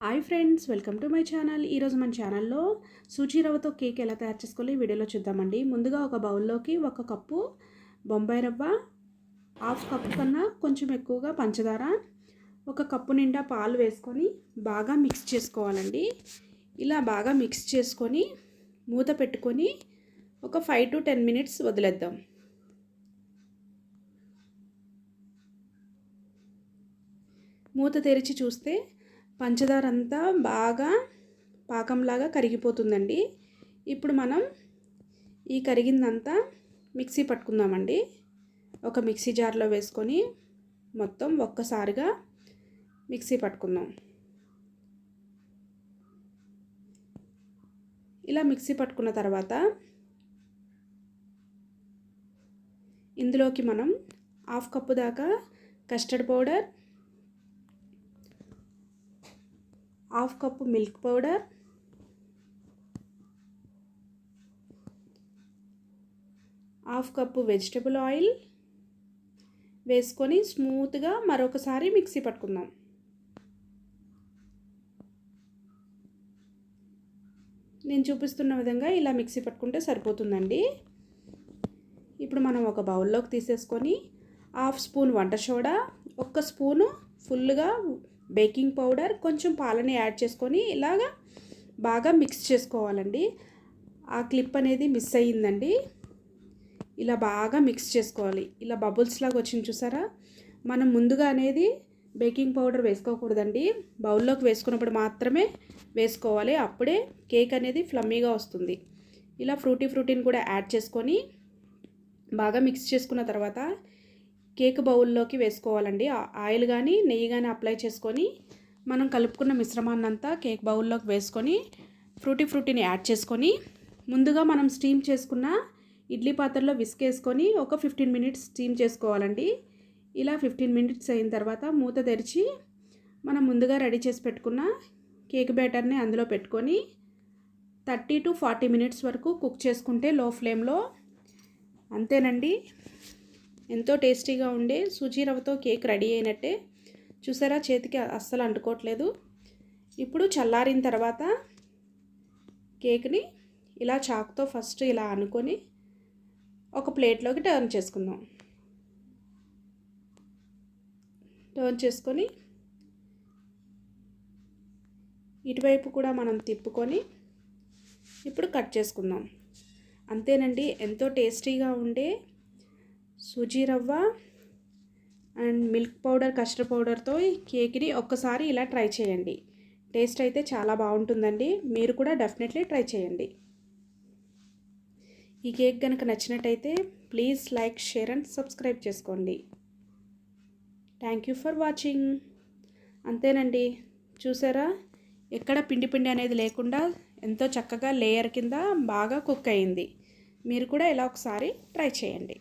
Hi friends, welcome to my channel. ఈరోజు మన ఛానల్లో సూజీ రవ్వతో కేక్ ఎలా తయారు చేసుకోవాలి ఈ వీడియోలో చూద్దామండి. ముందుగా ఒక బౌల్లోకి 1 కప్పు బొంబాయి రవ్వ, హాఫ్ కప్పు కన్నా కొంచెం ఎక్కువగా పంచదార, 1 కప్పు నిండా పాలు వేసుకొని బాగా మిక్స్ చేసుకోవాలండి. ఇలా బాగా మిక్స్ చేసుకొని మూత పెట్టుకొని ఒక 5 to 10 minutes వదిలేద్దాం. మూత తెరిచి చూస్తే పంచదార అంతా బాగా పాకంలాగా కరిగిపోతుందండి. ఇప్పుడు మనం ఈ కరిగిందంతా మిక్సీ పట్టుకుందామండి. ఒక మిక్సీ జార్లో వేసుకొని మొత్తం ఒక్కసారిగా మిక్సీ పట్టుకుందాం. ఇలా మిక్సీ పట్టుకున్న తర్వాత ఇందులోకి మనం హాఫ్ కప్పు దాకా custard powder, half cup milk powder, half cup vegetable oil వేసుకొని స్మూత్గా మరొకసారి మిక్సీ పట్టుకుందాం. నేను చూపిస్తున్న విధంగా ఇలా మిక్సీ పట్టుకుంటే సరిపోతుందండి. ఇప్పుడు మనం ఒక బౌల్లోకి తీసేసుకొని హాఫ్ స్పూన్ వంట సోడా, 1 స్పూను ఫుల్గా బేకింగ్ పౌడర్, కొంచెం పాలని యాడ్ చేసుకొని ఇలాగా బాగా మిక్స్ చేసుకోవాలండి. ఆ క్లిప్ అనేది మిస్ అయ్యిందండి. ఇలా బాగా మిక్స్ చేసుకోవాలి. ఇలా బబుల్స్ లాగా వచ్చింది చూసారా? మనం ముందుగా అనేది బేకింగ్ పౌడర్ వేసుకోకూడదండి. బౌల్లోకి వేసుకున్నప్పుడు మాత్రమే వేసుకోవాలి. అప్పుడే కేక్ అనేది ఫ్లమ్మీగా వస్తుంది. ఇలా ఫ్రూటీని కూడా యాడ్ చేసుకొని బాగా మిక్స్ చేసుకున్న తర్వాత కేక్ బౌల్లోకి వేసుకోవాలండి. ఆయిల్ కానీ నెయ్యి కానీ అప్లై చేసుకొని మనం కలుపుకున్న మిశ్రమాన్ని అంతా కేక్ బౌల్లోకి వేసుకొని ఫ్రూటీని యాడ్ చేసుకొని ముందుగా మనం స్టీమ్ చేసుకున్న ఇడ్లీ పాత్రలో విసికేసుకొని ఒక 15 minutes స్టీమ్ చేసుకోవాలండి. ఇలా 15 minutes అయిన తర్వాత మూత తెరిచి మనం ముందుగా రెడీ చేసి పెట్టుకున్న కేక్ బ్యాటర్ని అందులో పెట్టుకొని 30 to 40 minutes వరకు కుక్ చేసుకుంటే లో ఫ్లేమ్లో. అంతేనండి, ఎంతో టేస్టీగా ఉండే సూజీ రవ్వతో కేక్ రెడీ అయినట్టే. చూసారా, చేతికి అస్సలు అంటుకోవట్లేదు. ఇప్పుడు చల్లారిన తర్వాత కేక్ని ఇలా చాకుతో ఫస్ట్ ఇలా అనుకొని ఒక ప్లేట్లోకి టర్న్ చేసుకుందాం. టర్న్ చేసుకొని ఇటువైపు కూడా మనం తిప్పుకొని ఇప్పుడు కట్ చేసుకుందాం. అంతేనండి, ఎంతో టేస్టీగా ఉండే సూజీ రవ్వ అండ్ మిల్క్ పౌడర్, కస్టర్డ్ పౌడర్తో ఈ కేక్ని ఒక్కసారి ఇలా ట్రై చేయండి. టేస్ట్ అయితే చాలా బాగుంటుందండి. మీరు కూడా డెఫినెట్లీ ట్రై చేయండి. ఈ కేక్ కనుక నచ్చినట్టయితే please like, share and subscribe చేసుకోండి. Thank you for watching. అంతేనండి, చూసారా, ఎక్కడ పిండి అనేది లేకుండా ఎంతో చక్కగా లేయర్ కింద బాగా కుక్ అయింది. మీరు కూడా ఇలా ఒకసారి ట్రై చేయండి.